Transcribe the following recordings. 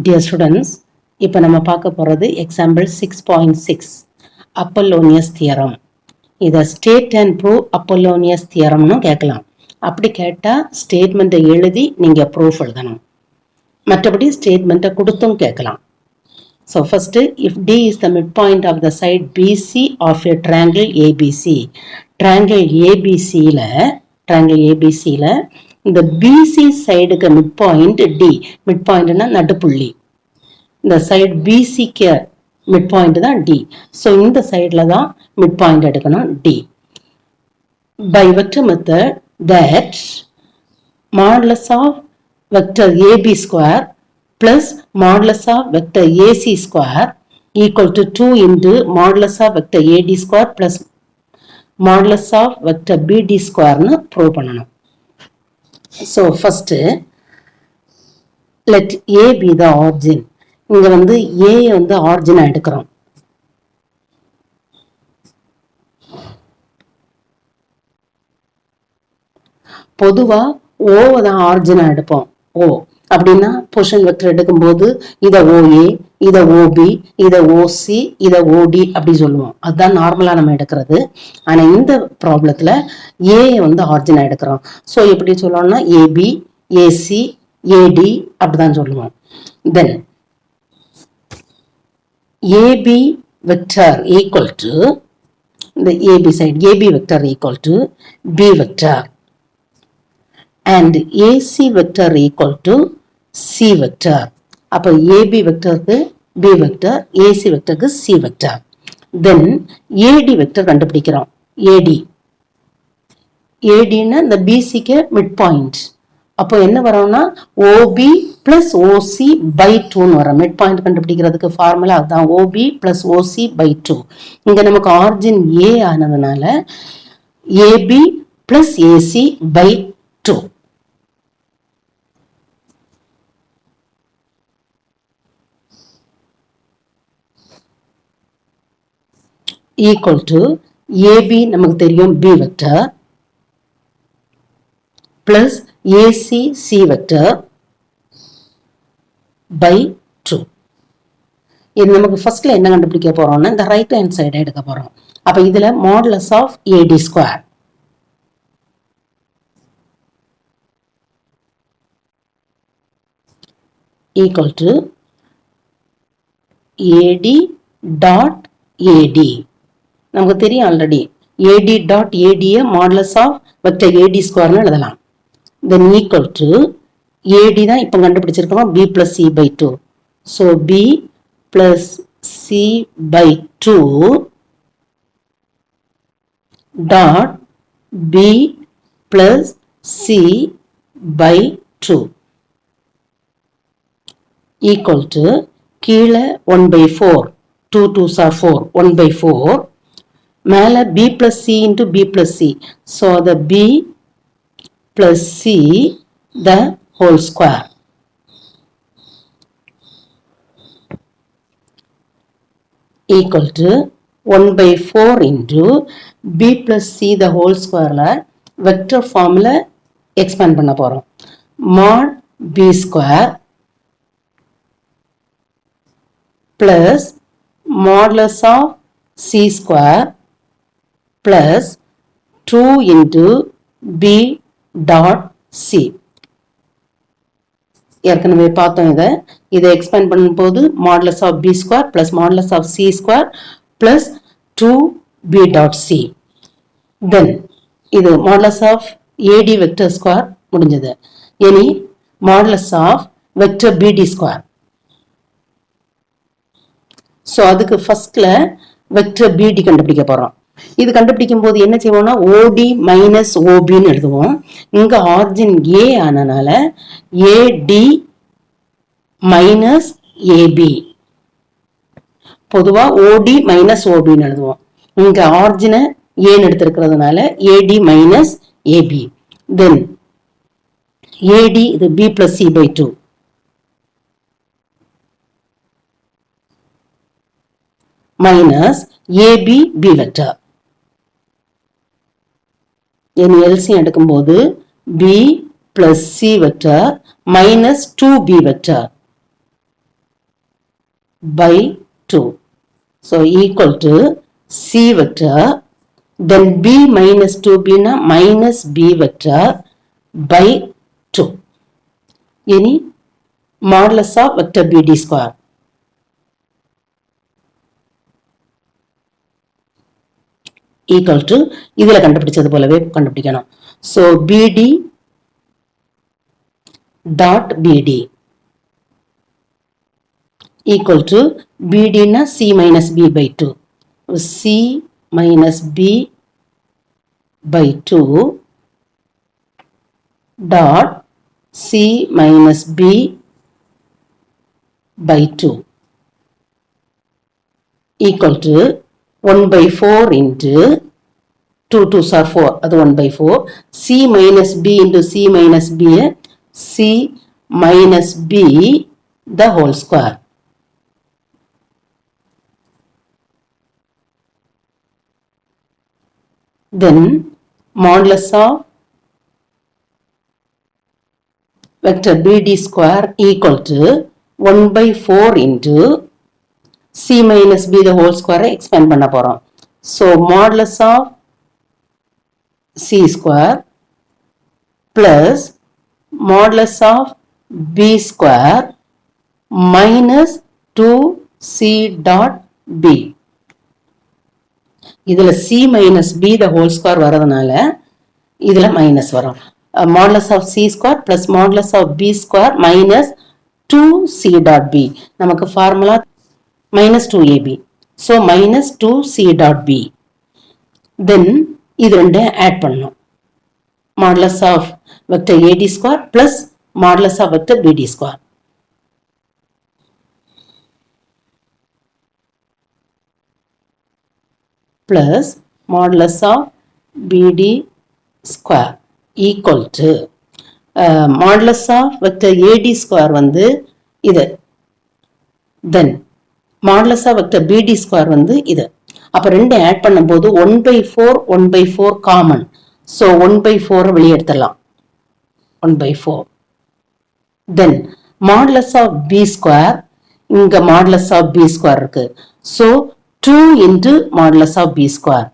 Dear students, இப்போ நம்ம பார்க்க போறது example 6.6 Apollonius theorem. இதை state and prove Apollonius theoremனு கேட்கலாம். அப்படி கேட்டா ஸ்டேட்மெண்ட்டை எழுதி நீங்க ப்ரூஃப் எழுதணும். மற்றபடி ஸ்டேட்மெண்ட்டை கொடுத்தும் கேட்கலாம். So first, if D is the midpoint of the side BC of a triangle ABC, triangle ABC ல இந்த BC சைடுக்கு midpoint D, midpointனா நடுப்புள்ளி. இந்த சைடு பிசிக்கு மிட் பாயிண்ட் தான் டி. ஸோ இந்த சைடில் தான் மிட் பாயிண்ட் எடுக்கணும் டி. By vector method that modulus of vector AB square plus modulus of vector AC square equal to 2 into modulus of vector AD square plus modulus of vector BD ஸ்கொயர்னு prove பண்ணணும். So first let A be the origin. இங்க வந்து ஏ வந்து ஆரிஜினா எடுக்கிறோம். பொதுவா ஓவை தான் ஆரிஜினா எடுப்போம். ஓ அப்படின்னா பொசிஷன் வெக்டர் எடுக்கும்போது இதை ஓஏ, இதை ஓபி, இதை ஓசி, இதை ஓடி அப்படி சொல்லுவோம். அதுதான் நார்மலா நம்ம எடுக்கிறது. ஆனா இந்த ப்ராப்ளத்துல ஏ வந்து ஆரிஜினா எடுக்கிறோம். ஸோ எப்படி சொல்லணும்னா ஏபி, ஏசி, ஏடி அப்படிதான் சொல்லுவோம். தென் AB vector equal to the AB side, AB vector equal to B vector and AC vector equal to C vector. அப்போ AB vector க்கு B vector, AC vector க்கு C vector. Then AD vector கண்டுபிடிக்கிறோம். AD ன்னா இந்த BC க்கு mid point. அப்போ என்ன வரும்னா OB plus OC by 2 வரும். மிட் பாயிண்ட் கண்டுபிடிக்கிறதுக்கு ஃபார்முலா அதுதான், OB plus OC by 2. இங்க நமக்கு ஆரிஜின் A ஆனதுனால AB plus AC by 2 equal to AB நமக்கு தெரியும் B vector plus AC C vector by 2. இது நமக்கு ஃபர்ஸ்ட்ல என்ன கண்டுபிடிக்க போறோம்னா இந்த ரைட் ஹேண்ட் சைடு எடுக்க போறோம். அப்ப இதுல modulus of AD square equal to AD dot AD. நமக்கு தெரியும் ஆல்ரெடி ஏடி டாட் ஏடியை மாடுலஸ் ஆஃப் வெக்டர் ஏடி ஸ்கொயர்னு எழுதலாம். தென் ஈக்குவல் டு ஏடி தான் இப்போ கண்டுபிடிச்சிருக்கோம் b plus c by 2. So b plus c by 2 dot b plus c by 2 equal to கீழே 1 by 4, 2 2s are 4, 1 by 4 மேலே b plus c into b plus c. So the b plus c the whole square equal to 1 by 4 into b plus c the whole square vector formula expand பண்ண போறோம். mod b square plus modulus of c square plus 2 into b dot c. ஏற்கனவே பார்த்தோம். இதை expand பண்ணும்போது modulus of B square plus modulus of C square plus 2b dot C. Then இது modulus of AD vector square முடிஞ்சது. இனி modulus of vector BD square. So அதுக்கு ஃபர்ஸ்ட்ல vector பிடி கண்டுபிடிக்க போறோம். இது கண்டுபிடிக்கும் போது என்ன செய்வோம்னா ஓடி மைனஸ் ஓபின்னு எழுதுவோம். இங்க ஆரிஜின் ஏ ஆனனால ஏடி மைனஸ் ஏபி. பொதுவா ஓடி மைனஸ் ஓபின்னு எழுதுவோம். இங்க ஆரிஜினை ஏன்னு எடுத்திருக்கிறதுனால ஏடி மைனஸ் ஏபி. தென் ஏடி இது B plus C by 2 minus AB B vector. இனி எல்சியம் எடுக்கும்போது b plus c vector minus 2b vector by 2. So equal to C vector, then B minus 2B na minus B vector by 2. Any modulus of vector BD square. Equal to இதில கண்டுபிடிச்சது போலவே கண்டுபிடிக்கணும். So BD dot BD equal to BD na C minus B by 2. C minus B by 2 dot C minus B by 2 equal to 1 by 4 into 2 2s are 4, அது 1 by 4. C minus B into C minus B, C minus B the whole square. Then modulus of vector BD square equal to 1 by 4 into C minus B the whole square expand பண்ண போறோம். So modulus of C square plus modulus of B square minus 2C dot B. இதில C minus B the whole square வரதுனால இதில minus வரும். Modulus of C square plus modulus of B square minus 2C dot B. நமக்கு formula minus 2AB. So minus 2C dot B. Then இது ரெண்டு add பண்ணணும். Modulus of vector AD square plus modulus of vector BD square. Plus modulus of BD square equal to modulus of vector AD square வந்து இது. Then modulus of vector BD square வந்து இது. அப்ப ரெண்டு add பண்ணும்போது 1 by 4 1 by 4 common. So 1 by 4 வெளியே எடுத்துடலாம். 1 by 4. Then modulus of B square, இங்க modulus of B square இருக்கு. So 2 into modulus of B square.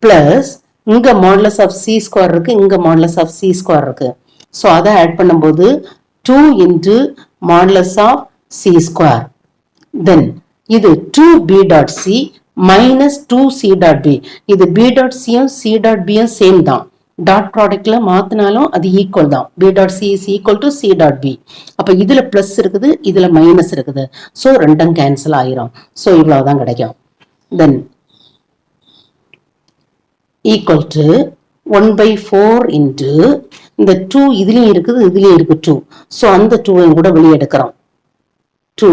Plus இங்க modulus of C square இருக்கு, இங்க modulus of C square இருக்கு. So அதை add பண்ணும்போது 2 into modulus of C square. Then இது 2B dot C minus 2C dot B. இது B dot C யும் C dot B யும் சேம் தான். டாட் ப்ராடக்ட்ல மாத்தினாலும் அது ஈக்குவல் தான். B dot C is equal to C dot B. அப்ப இதுல பிளஸ் இருக்குது, இதுல மைனஸ் இருக்குது. சோ ரெண்டும் கேன்சல் ஆயிரும். சோ இவ்வளவுதான் கிடைக்கும். Then equal to 1 by 4 into இந்த 2 இதுலயும் இருக்குது, இதுலயும் இருக்கு 2. சோ அந்த 2 கூட வெளியே எடுக்கிறோம். 2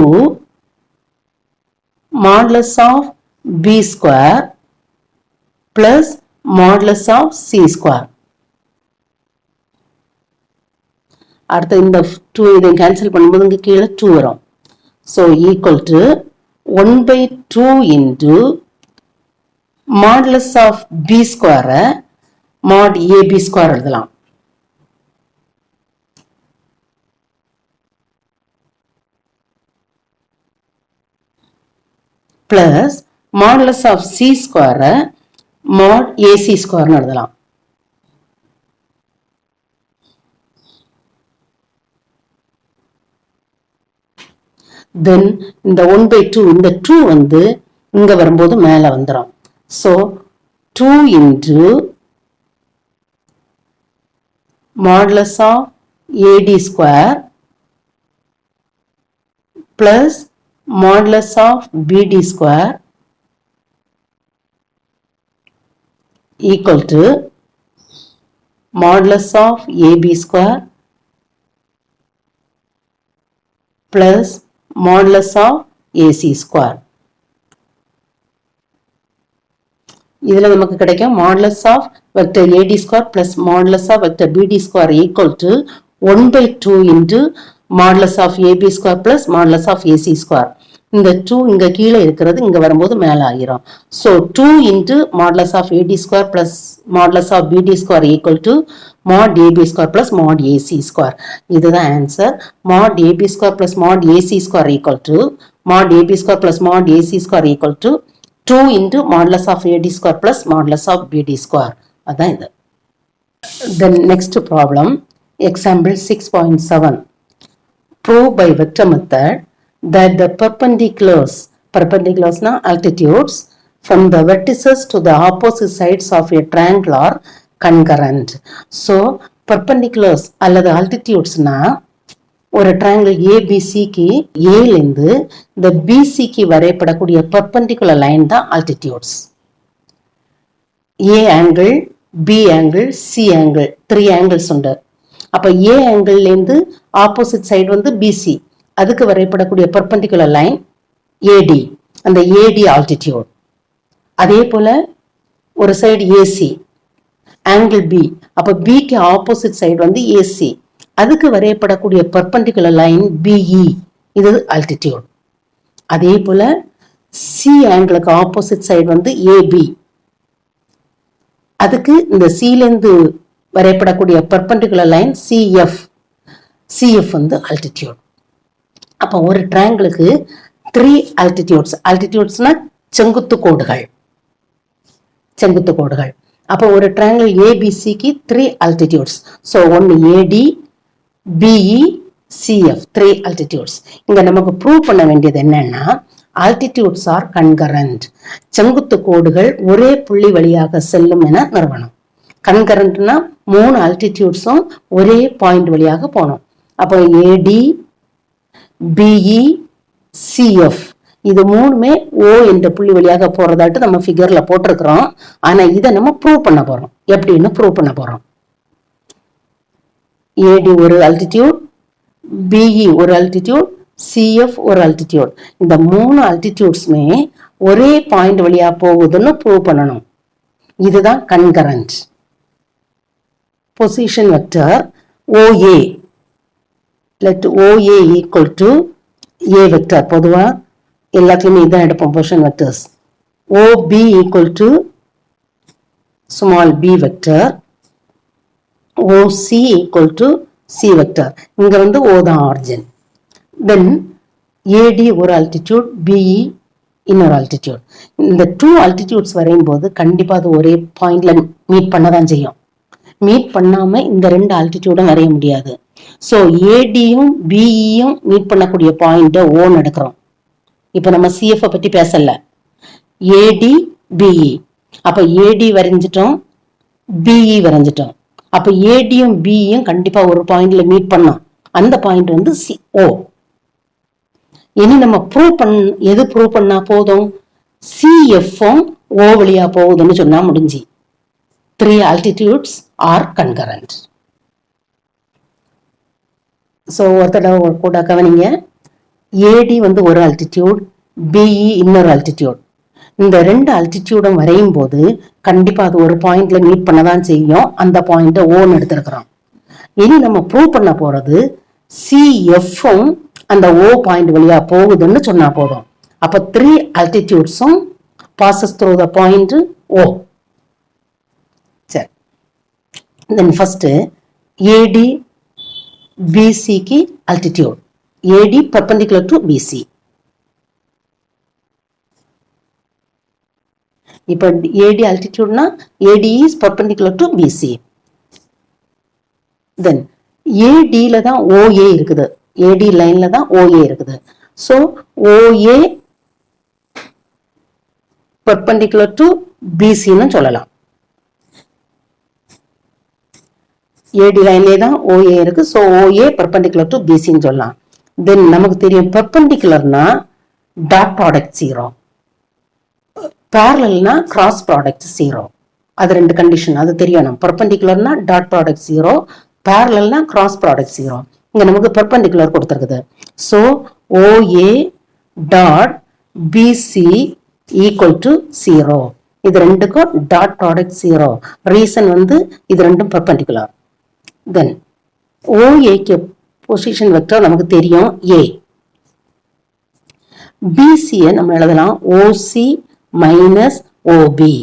modulus of B square plus modulus of C square. அடுத்து இந்த 2 இதை கேன்சல் பண்ணும்போது இங்க கீழே 2 வரும். So equal to 1 by 2 into modulus of B square mod AB square எழுதலாம். Plus modulus of C square mod AC square எழுதலாம். Then இந்த 1 by 2 இந்த 2 வந்து இங்க வரும்போது மேல வந்துரும். So 2 into modulus of AD square plus modulus of BD square equal to modulus of AB square plus modulus of AC square. இதுல நமக்கு கிடைக்கும் modulus of vector AD square plus modulus of vector BD square equal to 1 by 2 into modulus of AB square plus modulus of AC square. இந்த 2 இங்க கீழே இருக்கிறது இங்க வரும்போது மேல ஆகிரும். So 2 into modulus of AD square plus modulus of BD square equal to mod AB square plus mod AC square. இதுதான் answer. mod AB square plus mod AC square equal to mod AB square plus mod AC square equal to 2 into modulus of AD square plus modulus of BD square. அதான் இது. The next problem, example 6.7. Prove by vector method that the perpendiculars na altitudes from the vertices to the opposite sides of a triangle are concurrent. So perpendiculars அல்லது altitudes na ஒரு triangle ABC க்கு A லிருந்து இந்த BC க்கு வரையப்படக்கூடிய perpendicular line தான் altitudes. A angle, B angle, C angle, 3 angles உண்டு. அப்ப A angle லேருந்து opposite side வந்து BC, அதுக்கு வரையப்படக்கூடிய perpendicular line AD, அந்த AD altitude. அதே போல ஒரு சைடு AC, angle B, அப்ப B க்கு opposite side வந்து AC, அதுக்கு வரையப்படக்கூடிய perpendicular line BE, இது altitude. அதே போல C angle-க்கு opposite side வந்து AB, அதுக்கு இந்த C லேருந்து வரையப்படக்கூடிய perpendicular line CF, CF வந்து altitude. அப்ப ஒரு triangle-க்கு 3 altitudes, altitudesனா செங்குத்து கோடுகள், செங்குத்து கோடுகள். அப்ப ஒரு triangle ABCக்கு 3 altitudes. So ஒன்னு AD, BE, CF, 3 altitudes. இங்க நமக்கு ப்ரூவ் பண்ண வேண்டியது என்னன்னா altitudes are concurrent. செங்குத்து கோடுகள் ஒரே புள்ளி வழியாக செல்லும் என நிறுவனம். கன்கரண்ட்னா 3 altitudesம் ஒரே பாயிண்ட் வழியாக போகணும். அப்போ AD, BE, CF இது மூணுமே O என்ற புள்ளி வழியாக போறதாட்டு நம்ம ஃபிகர்ல போட்டிருக்கிறோம். ஆனா இதை நம்ம ப்ரூவ் பண்ண போறோம். எப்படின்னு ப்ரூவ் பண்ண போறோம். AD ஒரு altitude, BE ஒரு altitude, CF ஒரு altitude. இந்த 3 altitudesமே ஒரே பாயிண்ட் வழியா போகுதுன்னு ப்ரூவ் பண்ணணும். இதுதான் concurrent. Position vector OA, let OA equal to A vector. பொதுவா எல்லாத்துலயுமே இதான் எடுப்போம் position vectors. OB equal to small b vector, OC equal to C vector. இங்க வந்து O தான் origin. Then AD ஒரு altitude, BE இன்னொரு altitude. இந்த 2 altitudes வரையும் போது கண்டிப்பா அது ஒரே பாயிண்ட்ல மீட் பண்ணதான் செய்யும். மீட் பண்ணாம இந்த 2 ஆல்டிடியூடும் வரைய முடியாது. சோ ஏடியும் பிஇயும் மீட் பண்ணக்கூடிய பாயிண்ட் ஓன்னு எடுக்கிறோம். இப்ப நம்ம சிஎஃப் பத்தி பேசல, ஏடி பிஇ. அப்ப ஏடி வரைஞ்சிட்டோம், பிஇ வரைஞ்சிட்டோம். அப்ப ஏடியும் பிஇயும் கண்டிப்பா ஒரு பாயிண்ட்ல மீட் பண்ணோம். அந்த பாயிண்ட் வந்து ஓ. இனி நம்ம எது ப்ரூவ் பண்ணா போதும்? சிஎஃப்பும் ஓ வழியா போகுதுன்னு சொன்னா முடிஞ்சு. 3 altitudes are concurrent. So ஒருத்தடவை கூட கவனிங்க. AD வந்து ஒரு altitude, BE இன்னொரு altitude. இந்த 2 altitudeம் வரையும் போது கண்டிப்பா அது ஒரு பாயிண்ட்ல மீட் பண்ணதான் செய்யும். அந்த பாயிண்ட் ஓன்னு எடுத்திருக்கிறோம். இனி நம்ம ப்ரூவ் பண்ண போறது CFும் அந்த O பாயிண்ட் வழியா போகுதுன்னு சொன்னா போதும். அப்ப 3 altitudesம் passes through the point O. Then first AD BC की altitude, AD perpendicular to BC. இப்ப AD altitude na AD is perpendicular to BC. Then AD ல தான் OA இருக்குது, AD லைன்ல தான் OA இருக்குது. So OA perpendicular to BC ன்னு சொல்லலாம். AD லைன்லே தான் OA இருக்கு. So OA perpendicular to BC ன்னு சொல்லலாம். தென் நமக்கு தெரியும் perpendicularனா டாட் ப்ராடக்ட் 0, parallelனா கிராஸ் ப்ராடக்ட் 0. அது ரெண்டு கண்டிஷன் அது தெரியணும். perpendicularனா டாட் ப்ராடக்ட் 0, parallelனா கிராஸ் ப்ராடக்ட் 0. இங்க நமக்கு perpendicular கொடுத்திருக்குது. சோ OA டாட் BC equal to 0. இது ரெண்டுக்கும் டாட் ப்ராடக்ட் 0. ரீசன் வந்து இது ரெண்டும் perpendicular. Then OA க்கு பொசிஷன் வெக்டர் நமக்கு தெரியும் A. பிசியை நம்ம எழுதலாம் ஓசி மைனஸ் ஓபி.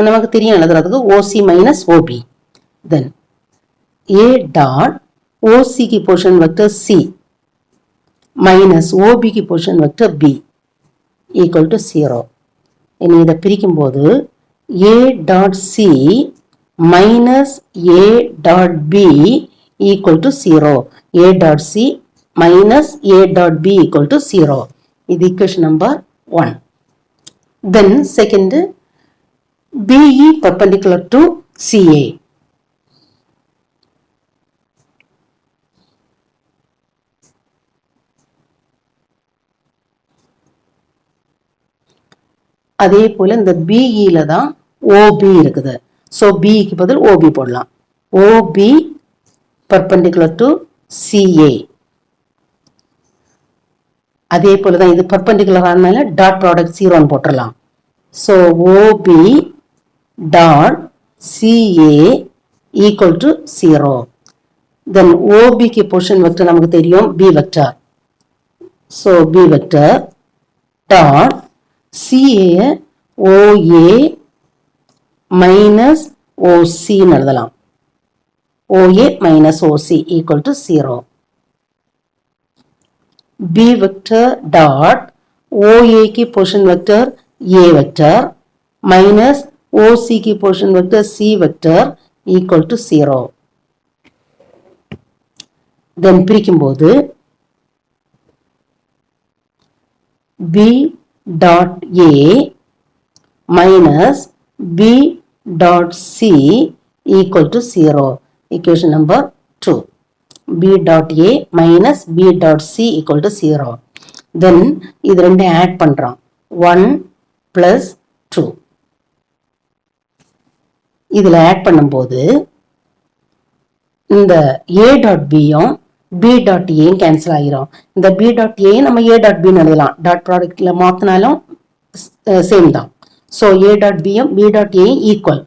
நமக்கு தெரியும் எழுதுறதுக்கு OC minus OB. Then A dot ஓசிக்கு பொசிஷன் வெக்டர் சி மைனஸ் ஓபிக்கு position vector B equal to 0. இனி இதை பிரிக்கும் போது A dot C minus A dot B equal to 0. A dot C minus a dot b equal to 0. இது equation number 1. Then second, BE perpendicular to CA. அதே போல இந்த BE ல தான் OB இருக்குது. So B க்கு பதில் OB போடலாம். OB perpendicular to CA. அதே போலதான் இது பர்பெண்டிகுலர் ஆனால டாட் ப்ராடக்ட் 0 போட்டுடலாம். So OB dot CA equal to 0. Then OBக்கு பொசிஷன் வெக்டர் நமக்கு தெரியும் B vector. So B vector dot CA OA minus OC எழுதலாம். OA minus OC equal to 0. B vector dot OA की position vector A vector minus OC की position vector C vector equal to 0. Then பிரிக்கும் போது B dot A minus B dot C equal to 0. Equation number 2. B dot A minus B dot C equal to 0. Then இது ரெண்டு add பண்றோம். 1 plus 2. இதுல add பண்ணும்போது இந்த A dot B யும் B dot A cancel ஆகிரும். இந்த B dot A நம்ம A dot B எழுதலாம். டாட் ப்ராடக்ட்ல மாத்தினாலும் சேம் தான். ஸோ A dot B யும் B dot A equal.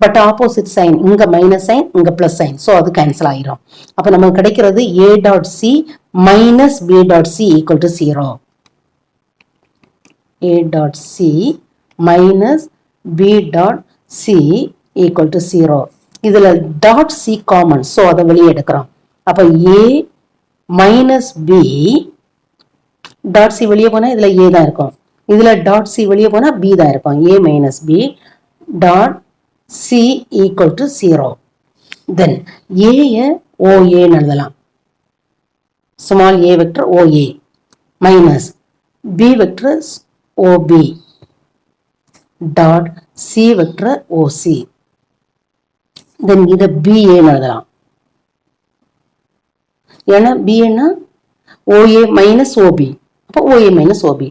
But opposite sign, இங்க மைனஸ் சைன் இங்க பிளஸ் சைன், ஸோ அது கேன்சல் ஆயிரும். அப்ப நமக்கு கிடைக்கிறது A dot C minus B dot C equal to 0. A dot C minus B dot C equal to 0. இதுல dot C common, so அதை வெளியே எடுக்கிறோம். அப்ப A minus B dot C வெளியே போனா இதுல A தான் இருக்கும். இதுல டாட் சி வெளியே போனா B தான் இருக்கும். A minus B dot C equal to 0. Then A OA எழுதலாம். Small a vector OA minus B vector OB dot C vector OC. Then இதை BA எழுதலாம். ஏன்னா BA னா OA minus OB. அப்போ OA minus OB.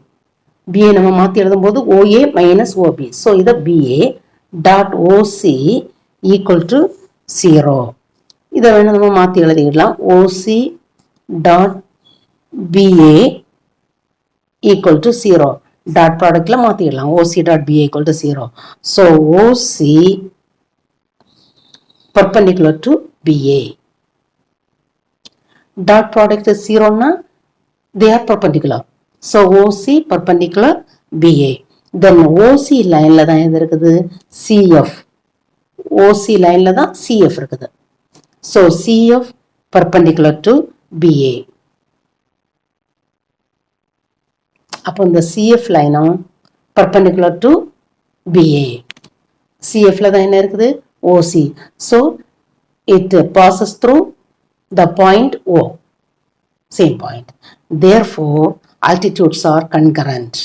BA நம்ம மாத்தி எழுதும் போது OA minus OB. So இதை BA dot OC equal to 0. இதை வேணும் நம்ம மாத்தி எழுதிடலாம். OC dot BA equal to 0. Dot ப்ராடக்ட்ல மாத்திடலாம். OC dot BA equal to 0. So OC perpendicular to BA. Dot product is 0 na they are perpendicular. So OC perpendicular BA. Then OC லைன்ல தான் எது இருக்குது? CF. OC லைன்ல தான் CF இருக்குது. So CF perpendicular to BA. அப்போ இந்த CF லைனும் perpendicular to BA. CF ல தான் என்ன இருக்குது? OC. So it passes through the point O. Same point. Therefore, altitudes are concurrent.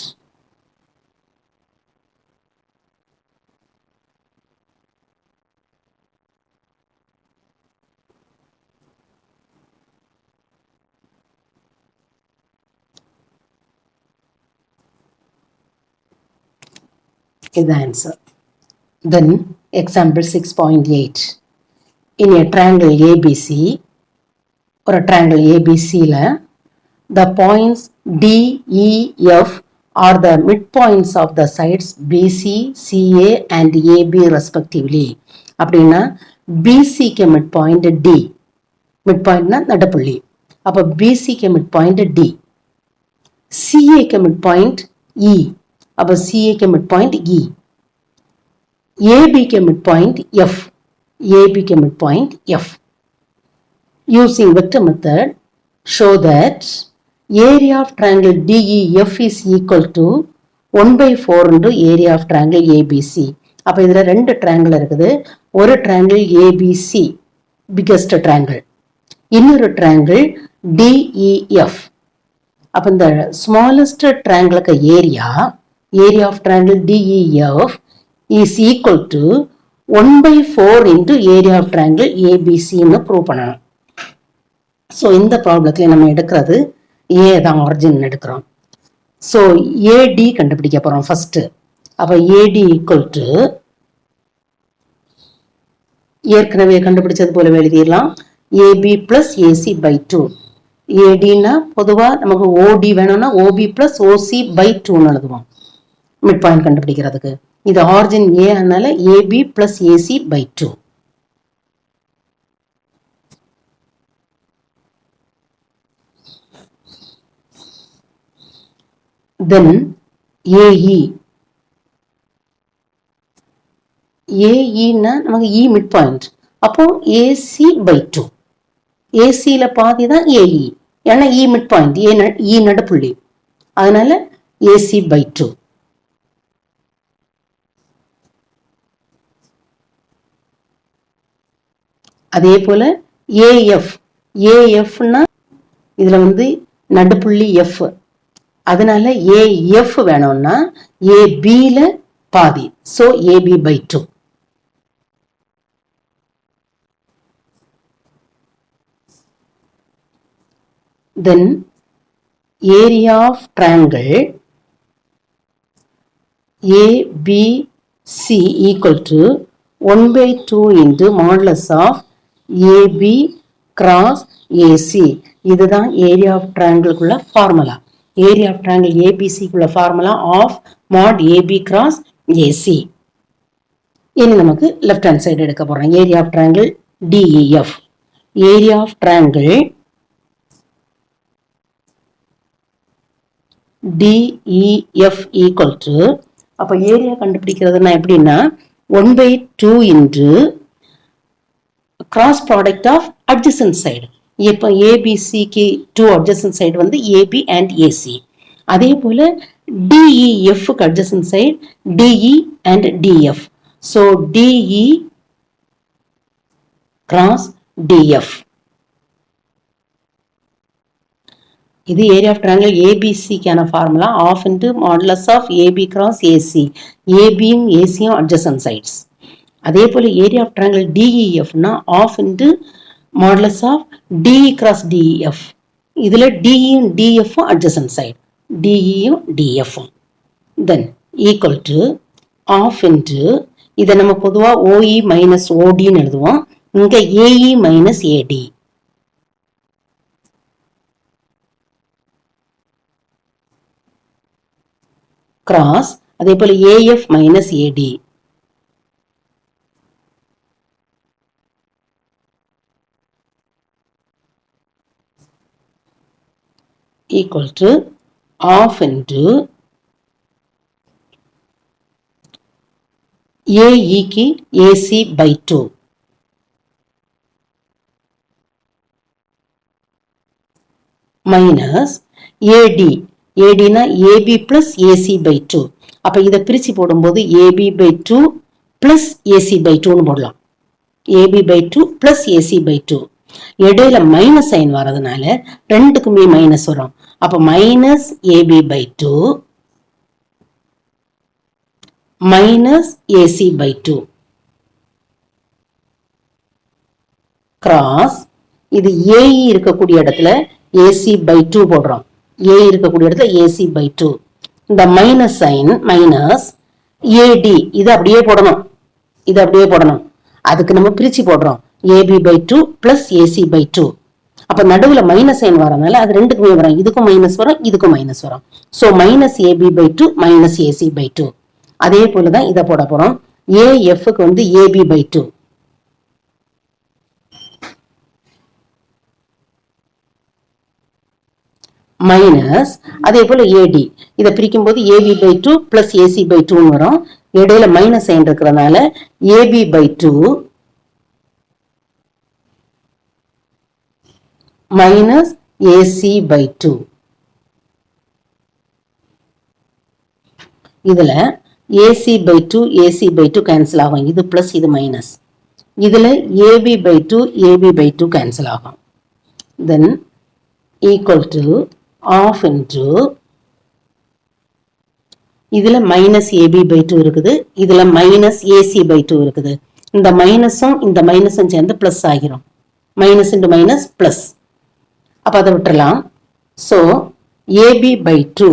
Is the answer. Then example 6.8. In a triangle ABC or a triangle ABC la, the points D, E, F are the midpoints of the sides BC, CA and AB respectively. அப்படின்னா BC के midpoint D, midpoint ना நடுப்புள்ளி. அப்ப BC के midpoint D. சிஏக்கு mid point E, அப்ப சிஏக்கு mid point E. ஏபிக்கு mid point F, ஏபிக்கு mid point F. Using vector method show that area of triangle DEF is equal to 1/4 into area of triangle ABC. அப்ப இதுல ரெண்டு triangle இருக்குது. ஒரு triangle ABC, biggest triangle. இன்னொரு triangle DEF. அப்ப இந்த smallest triangle area of triangle DEF is equal to 1/4 into area of triangle ABC ன்னு prove பண்ணணும். ஸோ இந்த ப்ராப்ளத்துல நம்ம எடுக்கிறது ஏ தான் ஆரிஜின் எடுக்கிறோம். ஸோ ஏடி கண்டுபிடிக்க போறோம் ஃபர்ஸ்ட். அப்ப ஏடி ஈக்குவல் டு ஏற்கனவே கண்டுபிடிச்சது போல எழுதிடலாம், ஏபி பிளஸ் ஏசி பை 2. ஏடினா பொதுவா நமக்கு ஓடி வேணும்னா ஓபி பிளஸ் ஓசி பை 2ன்னு எழுதுவோம் மிட் பாயிண்ட் கண்டுபிடிக்கிறதுக்கு. இது ஆரிஜின் ஏ, அதனால AB plus AC by 2. then AE, AE னா நமக்கு E மிட் பாயிண்ட், அப்போ AC by 2. AC ல பாதி தான் AE, ஏன்னா E மிட் பாயிண்ட், E நடுப்புள்ளி, அதனால AC by 2. அதே போல AF, AF னா இதுல வந்து நடுப்புள்ளி F, அதனால ஏஎஃப் வேணும்னா ஏபில பாதி, so AB by 2. Then area of triangle ABC equal to 1/2 into modulus of AB cross AC. இதுதான் ஏரியா ஆஃப் ட்ரையாங்கிள்குள்ள ஃபார்முலா. ஏரியா ஆஃப் ட்ரையாங்கிள் ஏபிசிக்குள்ள formula half mod AB cross AC. இனி நமக்கு லெஃப்ட் ஹேண்ட் சைடு எடுக்க போறோம். Area of triangle DEF. Area of triangle DEF equal to, அப்ப ஏரியா கண்டுபிடிக்கிறதுனா எப்படின்னா 1/2 into cross product of adjacent side. இப்போ ஏபிசிக்கு 2 அட்ஜசன்ட் சைடு வந்து ஏபி அண்ட் ஏசி. அதே போல டிஇஎஃப்க்கு adjacent side DE and DF. So DE cross DF. இது ஏரியா ஆஃப் ட்ரையாங்கிள் ஏபிசிக்கான formula, half into modulus of AB cross AC. ஏபியும் ஏசியும் அட்ஜசன்ட் சைட்ஸ். அதே போல ஏரியா ஆஃப் ட்ரையாங்கிள் டிஇஎஃப்னா half into modulus of DE cross DF. இதுல டிஇயும் டிஎஃப்பும் அட்ஜசன்ட் சைடு, டிஇயும் டிஎஃப்பும். Then equal to half into, இதை நம்ம பொதுவா ஓஇ மைனஸ் ஓடின்னு எழுதுவோம், இங்க ஏஇ மைனஸ் ஏடி. கிராஸ் அதே போல AF minus AD. equal to half into AE की AC by 2 minus AD, AD ना AB plus AC by 2. அப்ப இத பிரிச்சு போடும்போது AB by 2 plus AC by 2 னு போடலாம். AB by 2 plus AC by 2. இடையில மைனஸ் சைன் வரதுனால ரெண்டுக்குமே மைனஸ் வரும். அப்ப minus AB by 2 minus AC by 2 cross, இது ஏஇ இருக்கக்கூடிய இடத்துல ஏசி பை 2 போடுறோம். ஏ இருக்கக்கூடிய இடத்துல ஏசி பை 2. இந்த மைனஸ் சைன் மைனஸ் ஏடி, இது அப்படியே போடணும், இது அப்படியே போடணும். அதுக்கு நம்ம பிரிச்சு போடுறோம், AB by 2 plus AC by 2. அப்ப நடுவுல மைனஸ் சைன் வரனால அது ரெண்டுக்குமே வரும், இதுக்கும் மைனஸ் வரும், இதுக்கும் மைனஸ் வரும். So minus AB by 2 minus AC by 2. அதே போலதான் இதை போட போறோம். ஏஎஃப்க்கு வந்து ஏபி பை 2 மைனஸ் அதே போல ஏடி இதை பிரிக்கும் போது AB by two plus AC by டூன்னு வரும். இடையில மைனஸ் சைன் இருக்கிறதுனால AB by two minus AC by two. இதுல AC by two AC by two cancel ஆகும். இது பிளஸ் இது மைனஸ். இதுல AB by two AB by two cancel ஆகும். Then equal to half into இதுல மைனஸ் ஏபி பை டூ இருக்குது. இதுல minus AC by two இருக்குது. இந்த மைனஸும் சேர்ந்து பிளஸ் ஆகிரும். Minus into minus plus. அப்ப அதை விட்டுறலாம். So AB by two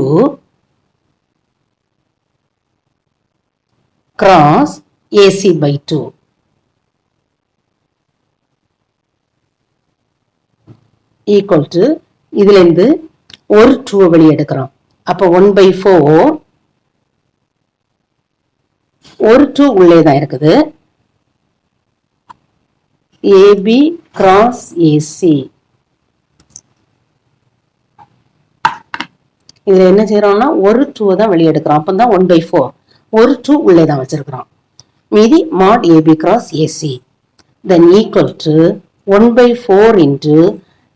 cross AC by two equal to இதுல இருந்து ஒரு 2 வெளியே எடுக்கிறோம். அப்ப 1/4 ஒரு 2 உள்ளே தான் இருக்குது. AB cross AC. இதுல என்ன செய்யறோம்னா ஒரு 2 தான் வெளியே எடுக்கிறோம். அப்பதான் 1/4 ஒரு 2 உள்ளே தான் வச்சிருக்கிறோம். மீதி mod AB cross AC. Then equal to 1/4 into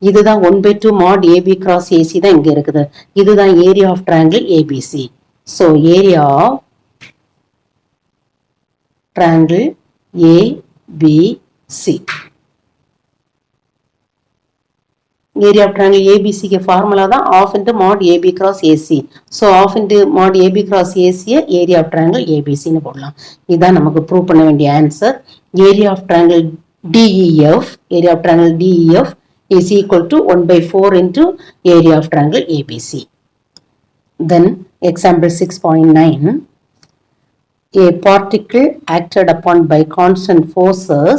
இதுதான் 1/2 mod ஏபி கிராஸ் ஏசி தான் இங்க இருக்குது. இதுதான் area of triangle ABC. So area of triangle ABC. Area of triangle ஏபிசிக்கு ஃபார்முலா தான் half into mod AB cross ஏசி. So half into mod AB cross ஏசியை area of triangle ஏபிசின்னு போடலாம். இதுதான் நமக்கு ப்ரூவ் பண்ண வேண்டிய answer. Area of triangle DEF, area of triangle DEF is equal to 1/4 into area of triangle ABC. Then example 6.9. A particle acted upon by constant forces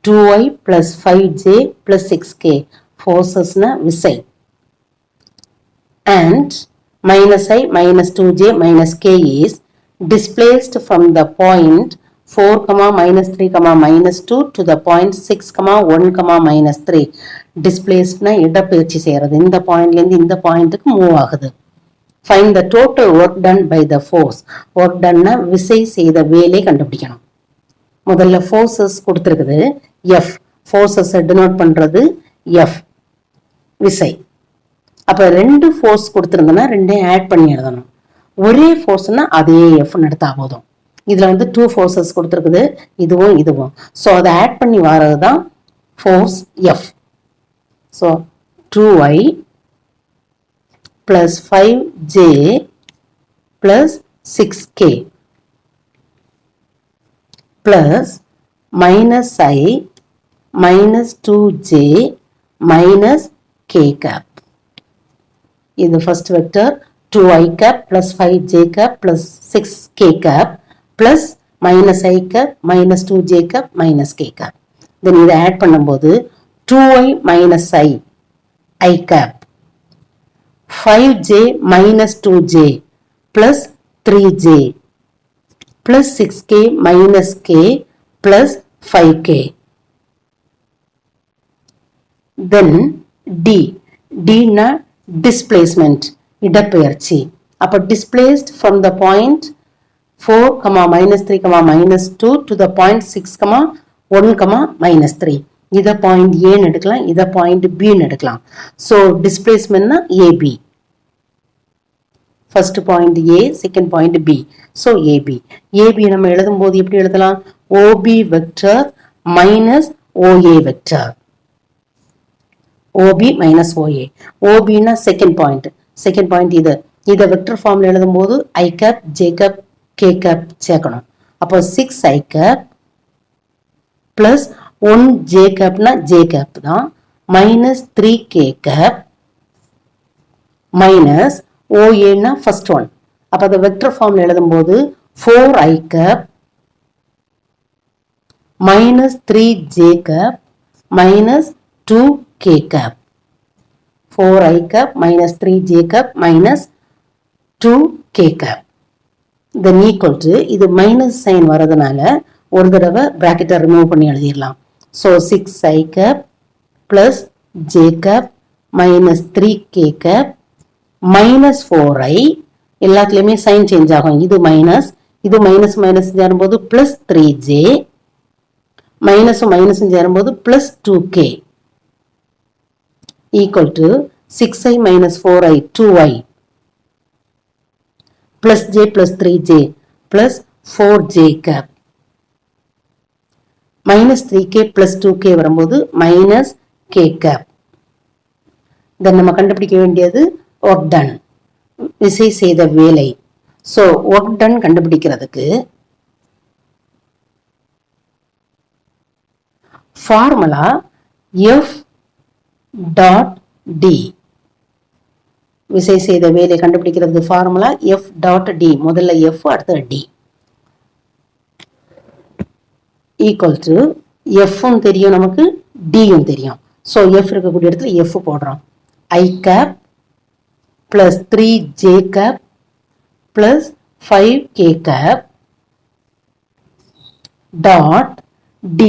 2i plus 5j plus 6k. Forces na visai. And minus i minus 2j minus k is displaced from the point 4, minus 3, minus 2 to the point 6, 1, minus 3. டிஸ்பிளேஸ்ட்னா இடப்பெயர்ச்சி செய்யறது. இந்த பாயிண்ட்ல இருந்து இந்த பாயிண்ட்டுக்கு move ஆகுது. Find the total work done by the force. Work டன்னா விசை செய்த வேலை கண்டுபிடிக்கணும். முதல்ல ஃபோர்ஸஸ் கொடுத்துருக்குது. எஃப் ஃபோர்ஸஸ் டினோட் பண்றது எஃப் விசை. அப்ப 2 ஃபோர்ஸ் கொடுத்துருந்தோம்னா 2ஐயும் ஆட் பண்ணி எழுதணும். ஒரே ஃபோர்ஸ்னா அதே எஃப் எடுத்தா போதும். இதுல 2 ஃபோர்ஸஸ் கொடுத்துருக்குது, இதுவும். ஸோ அதை ஆட் பண்ணி வர்றதுதான் force F. So 2i plus 5j plus 6k plus minus i minus 2j minus k cap. இது first vector 2i cap plus 5j cap plus 6k cap plus minus i cap minus 2j cap minus k cap. Then இதை add பண்ணும்போது 2i minus I cap, 5j minus 2j plus 3j plus 6k minus k plus 5k. Then D na displacement, இடப்பெயர்ச்சி. அப்ப displaced from the point 4, minus 3, minus 2 to the point 6, 1, minus 3. இத point ஏன்னு எடுக்கலாம், இத point பின்னு எடுக்கலாம். So டிஸ்பிளேஸ்மெண்ட்னா AB. First point A, second point B. So AB. AB நம்ம எழுதும் போது எப்படி எழுதலாம்? OB vector minus OA vector. OB minus OA. ஓபின்னா செகண்ட் பாயிண்ட் இதை வெக்டர் ஃபார்ம்ல எழுதும் போது I cap J cap K cap சேர்க்கணும். அப்போ 6i கேப் பிளஸ் 1j கேப்னா j கேப் தான் மைனஸ் 3k கேப் மைனஸ் OAனா ஃபர்ஸ்ட் ஒன். அப்ப அதை வெக்டர் ஃபார்ம்ல எழுதும் போது 4i cap minus 3j cap minus 2k cap. 4i cap minus 3j cap minus 2k cap. Then equal to இது minus sign வரதுனால ஒரு தடவை பிராக்கெட்டை ரிமூவ் பண்ணி எழுதிடலாம். So 6i cap plus j cap minus 3k cap minus 4i எல்லாத்துலயுமே sign change ஆகும். இது minus, இது மைனஸ் மைனஸ் சேரும்போது பிளஸ் 3j, மைனஸும் மைனஸும் சேரும்போது plus 2k equal to 6i minus 4i 2i plus j plus 3j plus 4j cap minus 3k plus 2k வரும்போது minus k cap. then நம்ம கண்டுபிடிக்க வேண்டியது work done, விசை செய்த வேலை. so work done கண்டுபிடிக்கிறதுக்கு formula f dot d, விசை செய்த வேலை கண்டுபிடிக்கிறதுக்கு ஃபார்முலா f டாட் d, முதல்ல f அடுத்து d ஈக்குவல் டு f தெரியும் நமக்கு, d தெரியும். ஸோ f இருக்கக்கூடிய இடத்துல f போடுறோம். i cap plus 3j cap plus 5k cap dot d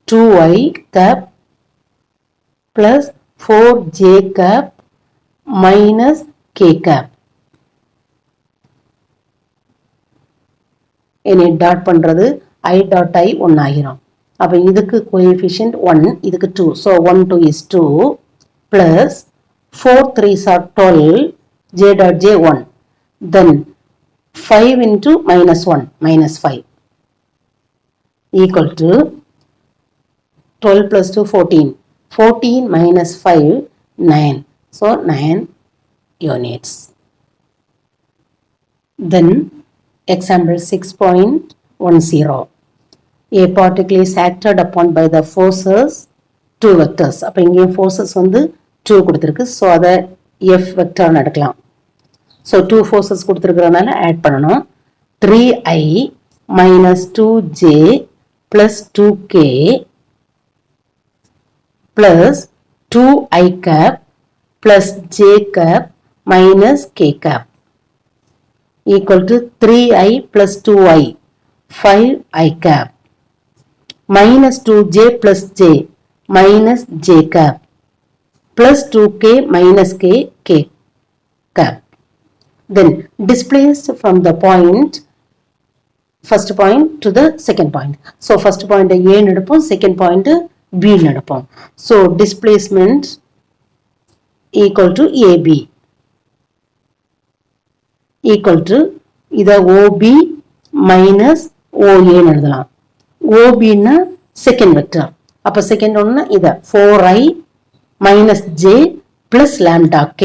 2i cap plus 4j cap minus k cap. இனி dot பண்றது i dot i 1 ஆகிரும். அப்ப இதுக்கு coefficient 1, இதுக்கு 2. so 1 2 is 2 plus 4 3s are 12, j dot j 1. then 5 into minus 1 minus 5 equal to 12 plus 2 14. 14 minus 5 9. so 9 units. then example 6.10. a particle is acted upon by the forces 2 vectors. அப்ப இங்கே forces வந்து 2 கொடுத்திருக்கு. so அதை f vector எடுக்கலாம். so 2 forces கொடுத்திருக்கிறதுனால add பண்ணணும். 3i minus 2j plus 2k plus 2i cap plus j cap minus k cap equal to 3i plus 2i 5i cap minus 2j plus j minus j cap plus 2k minus k cap. then displaced from the point first point to the second point. so first point a எடுப்போம், second point b எடுப்போம். so displacement equal to AB equal to இத OB minus OA எழுதலாம். OB னா second vector. அப்ப second ஒண்ணு இத 4i minus j plus lambda k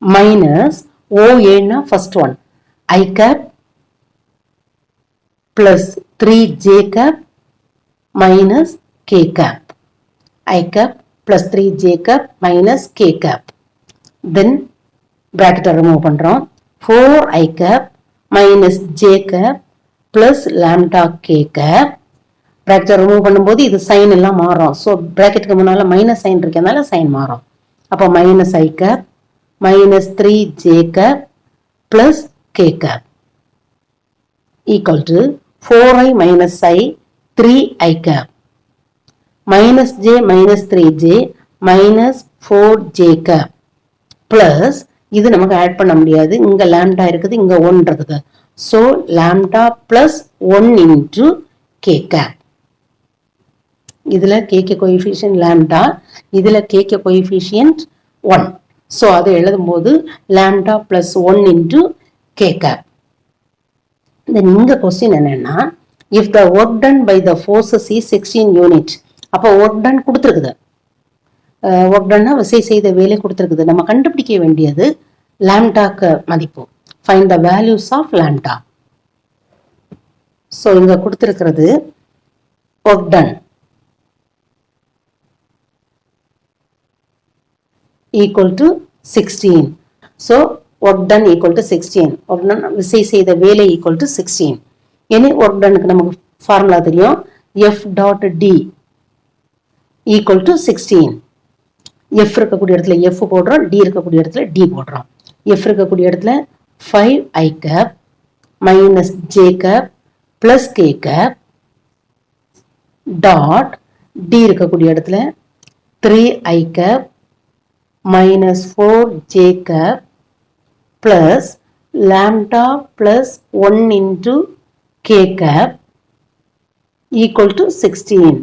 minus OA னா first one i cap plus 3j cap minus k cap. I cap plus 3j cap minus k cap. then bracket remove பண்றோம். 4i cap minus j cap plus lambda k cap. bracket remove பண்ணும்போது இது sign எல்லாம் மாறும். so bracketக்கு முன்னால minus sign இருக்கனால sign மாறும். அப்ப minus i cap minus 3j cap plus k cap equal to 4i minus i 3i cap minus j minus 3j minus 4j cap plus இது நமக்கு ஆட் பண்ண முடியாது, இங்க lambda இருக்குது, இங்க 1 இருக்குது. so lambda plus 1 into k cap. இதுல k coefficient lambda, இதுல k coefficient 1. so அதை எழுதும்போது lambda plus 1 into k cap. then இங்க question என்னன்னா, if the work done by the forces is 16 unit, அப்ப work done கொடுத்திருக்குது. work done விசை செய்த வேலை கொடுத்திருக்குது. நம்ம கண்டுபிடிக்க வேண்டியது lambda-க்கு மதிப்பு. find the values of lambda. so இங்க கொடுத்திருக்கிறது work done equal to 16. so work done equal to 16. work done விசை செய்த வேலை equal to 16. இனி work doneக்கு நமக்கு ஃபார்முலா தெரியும். f dot d equal to 16. f இருக்கக்கூடிய இடத்துல f போடுறோம், d இருக்கக்கூடிய இடத்துல d போடுறோம். f இருக்கக்கூடிய இடத்துல 5i cap minus j cap plus k cap dot d இருக்கக்கூடிய இடத்துல 3i cap minus 4j cap plus lambda plus 1 into k cap equal to 16.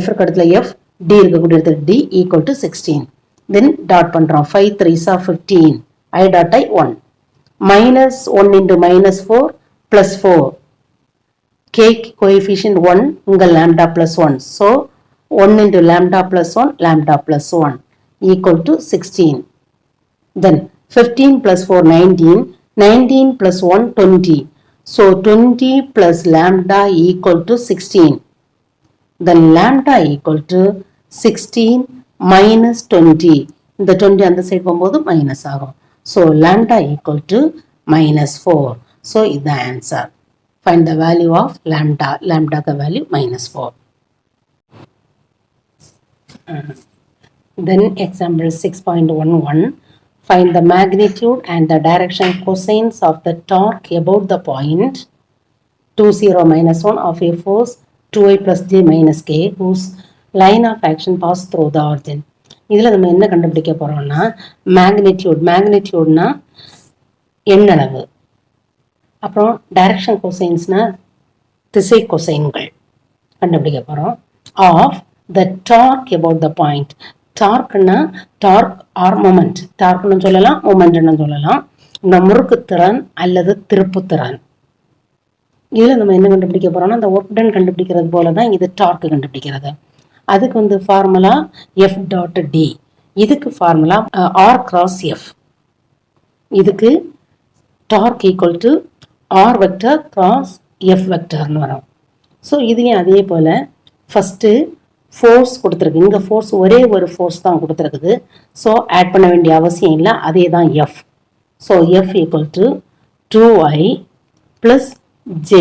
f இருக்க இடத்துல f, d இருக்கக்கூடிய இடத்துல d equal to 16. Then dot பண்றோம். 5 3s are 15. I dot I 1. Minus 1 into minus 4 plus 4. K coefficient 1, இங்க lambda plus 1. So, 1 into lambda plus 1, lambda plus 1 equal to 16. Then, 15 plus 4, 19. 19 plus 1, 20. So, 20 plus lambda equal to 16. Then, lambda equal to 16 minus 20. இந்த 20 அந்த side போகும்போது minus ஆகும். So, lambda equal to minus 4. So, is the answer. Find the value of lambda. Lambda ka value minus 4. Then example 6.11. Find the magnitude and the direction cosines of the torque about the point 2 0 minus 1 of a force 2i plus j minus k whose line of action pass through the origin. இதில் நம்ம என்ன கண்டுபிடிக்க போறோம்னா மேக்னிடியூட்னா எண்ணளவு, அப்புறம் direction கொசைன்ஸ்னா திசை கொசைன்கள் கண்டுபிடிக்க போறோம். Of the torque about the point. டார்க்னா டார்க் ஆர் மொமெண்ட். டார்க்னு சொல்லலாம், மொமெண்ட்னு சொல்லலாம். இந்த முறுக்குத்திறன் அல்லது திருப்புத்திறன். இதில் நம்ம என்ன கண்டுபிடிக்க போறோம்னா இந்த ஒர்க் டன் கண்டுபிடிக்கிறது போல தான் இது டார்க் கண்டுபிடிக்கிறது. அதுக்கு ஃபார்முலா F டாட் டி. இதுக்கு ஃபார்முலா R கிராஸ் F. இதுக்கு dark equal to R vector cross F வெக்டர்னு வரும். ஸோ இதுலேயும் அதே போல் ஃபஸ்ட்டு ஃபோர்ஸ் கொடுத்துருக்கு. இங்கே ஃபோர்ஸ் ஒரே ஒரு ஃபோர்ஸ் தான் கொடுத்துருக்குது. ஸோ ஆட் பண்ண வேண்டிய அவசியம் இல்லை, அதே தான் F. So F equal to 2i plus j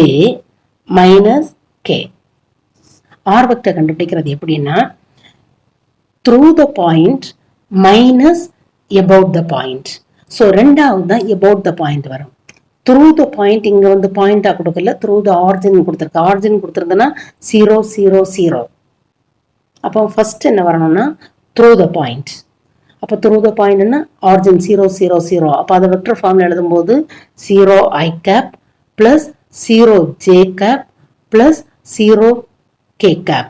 minus k. R vector கண்டுபிடிக்கிறது எப்படின்னா through the point minus about the point. So ரெண்டாவது தான் about the point வரும். through the point இங்கே பாயிண்டா கொடுக்கல, through the origin கொடுத்துருக்கு. origin கொடுத்துருந்ததுன்னா 0 0 0. அப்போ ஃபர்ஸ்ட் என்ன வரணும்னா through the point. அப்போ through the pointனா origin 0 0 0. அப்போ அதை வெக்டர் ஃபார்ம்ல எழுதும்போது 0i cap plus 0j cap plus 0k cap.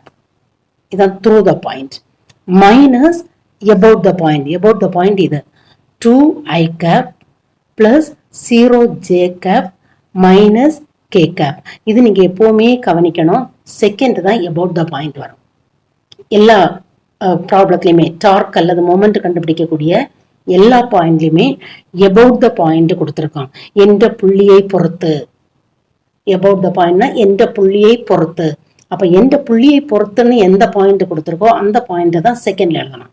இதான் through the point. Minus about the point. About the point இது 2i cap plus 0j cap minus k cap. இது நீங்க எப்பவுமே கவனிக்கணும். செகண்ட் தான் about the point வரும். எல்லா ப்ராப்ளத்துலையுமே டார்க் அல்லது மொமெண்ட் கண்டுபிடிக்கக்கூடிய எல்லா பாயிண்ட்லையுமே about the point கொடுத்துருக்கோம். எந்த புள்ளியை பொறுத்து. about the pointனா எந்த புள்ளியை பொறுத்து. அப்போ எந்த புள்ளியை பொறுத்துன்னு எந்த பாயிண்ட் கொடுத்துருக்கோ அந்த பாயிண்ட்டை தான் செகண்ட்ல எழுதணும்.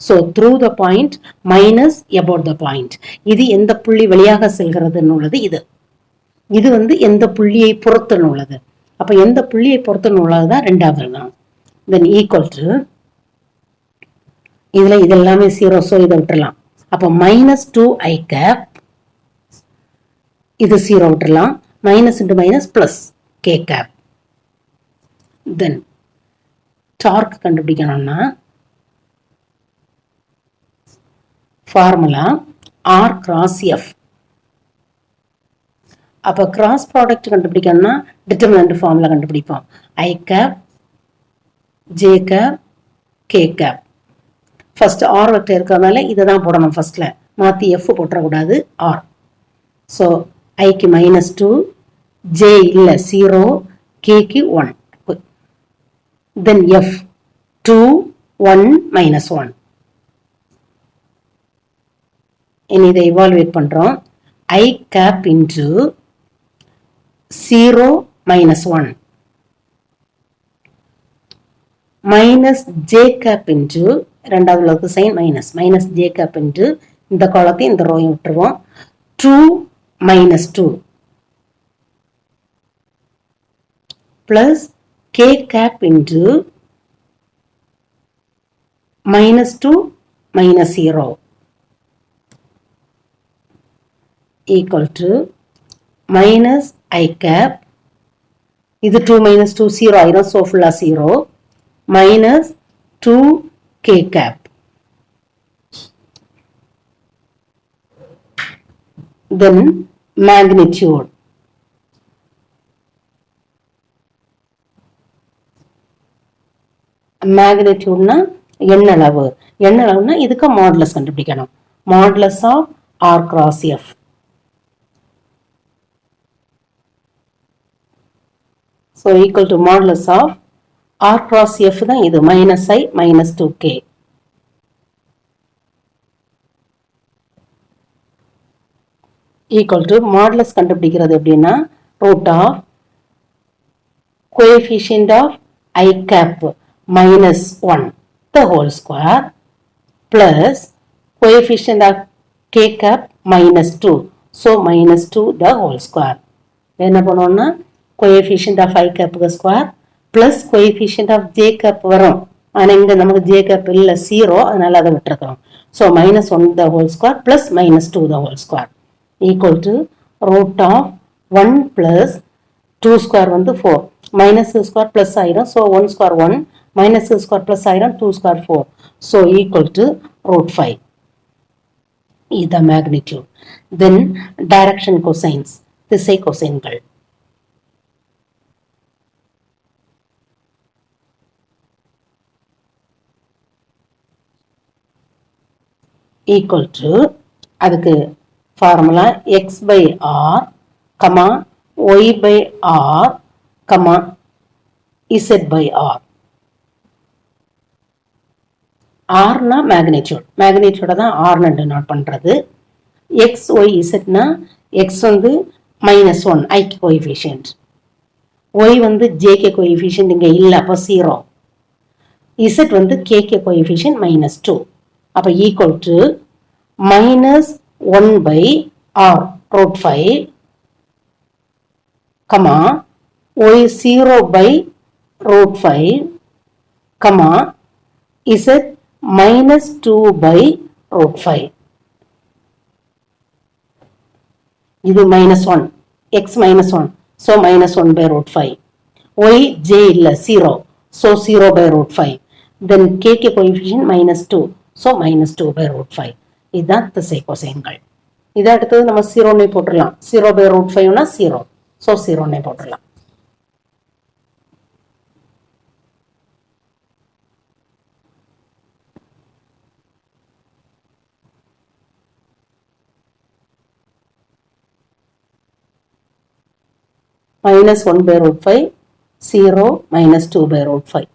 So through the point minus about the point. இது எந்த புள்ளி வழியாக செல்கிறதுன்னு உள்ளது. இது எந்த புள்ளியை பொறுத்துன்னு உள்ளது. அப்போ எந்த புள்ளியை பொறுத்துன்னு உள்ளது தான் ரெண்டாவது எழுதணும். தென் ஈக்குவல் டு இதுல இது எல்லாமே 0. ஸோ இதை விட்டுறலாம். அப்போ மைனஸ் 2i cap இது 0 விட்டுறலாம். Minus into minus plus k cap. Then torque கண்டுபிடிக்கணும்னா ஃபார்முலா R கிராஸ் F. அப்போ கிராஸ் ப்ராடக்ட் கண்டுபிடிக்கணும்னா டிட்டர்மினன்ட் ஃபார்முலா கண்டுபிடிப்போம். I cap J cap K cap. First R vector இருக்கிறதுனால இதை தான் போடணும். ஃபர்ஸ்ட்ல மாற்றி F போட்டுறக்கூடாது, R. ஸோ ஐக்கு -2, J இல்லை 0, Kக்கு 1. Then F 2 1 -1. இனி இதை evaluate பண்றோம். I cap into 0 -1 minus J cap into இரண்டாவது அளவுக்கு sign minus J cap into இந்த காலத்தை இந்த ரோயை விட்டுருவோம். 2 -2 plus K cap into -2 -0 equal to minus I cap இது 2 minus 2 0 ஆயிரும். So full 0 minus 2k cap. Then magnitude. Magnitude-னா எண்ணளவு. எண்ணளவுனா இதுக்கு மாடுலஸ் கண்டுபிடிக்கணும். Modulus of R cross F. So equal to modulus of R cross F தான் இது minus I minus 2k. Equal to modulus கண்டுபிடிக்கிறது எப்படின்னா root of coefficient of I cap minus 1 the whole square plus coefficient of k cap minus 2. So minus 2 the whole square. என்ன பண்ணுவோம்னா coefficient of I cap square plus coefficient of j cap வரும். ஆனால் இங்கே நமக்கு j cap இல்லை 0, அதனால அதை விட்டுருக்கிறோம். So minus 1 the whole square plus minus 2 the whole square equal to root of 1 plus 2 square வந்து 4. Minus square plus ஆயிரும். So 1 square 1 minus square plus ஆயிரும் 2 square 4. So equal to root 5. is the magnitude. Then direction cosines, திசை கொசைன்கள். equal to அதுக்கு formula x by r, y by r, z by r. R னா magnitude, மேக்னிடியூட தான் R னு denote பண்றது. x y z னா x வந்து -1 I க்கு coefficient, y வந்து j க்கு கோஎஃபிஷியன்ட் இங்க இல்ல, அப்ப 0. z வந்து k க்கு கோஎஃபிஷியன்ட் -2. அப்ப equal to -1 by r root 5, y 0 by root 5, z -2 by root 5. இது -1, x -1, so -1 by root 5. y j இல்ல 0, so 0 by root 5. Then k க்கு கோஎஃபிஷியன்ட் -2, so -2 by root 5. இதுதான் திசை கொசைன்கள். இதை அடுத்தது நம்ம 0 போட்டுடலாம். 0 by root 5 னா 0, so 0 போட்டுடலாம். -1 by root 5, 0, -2 by root 5.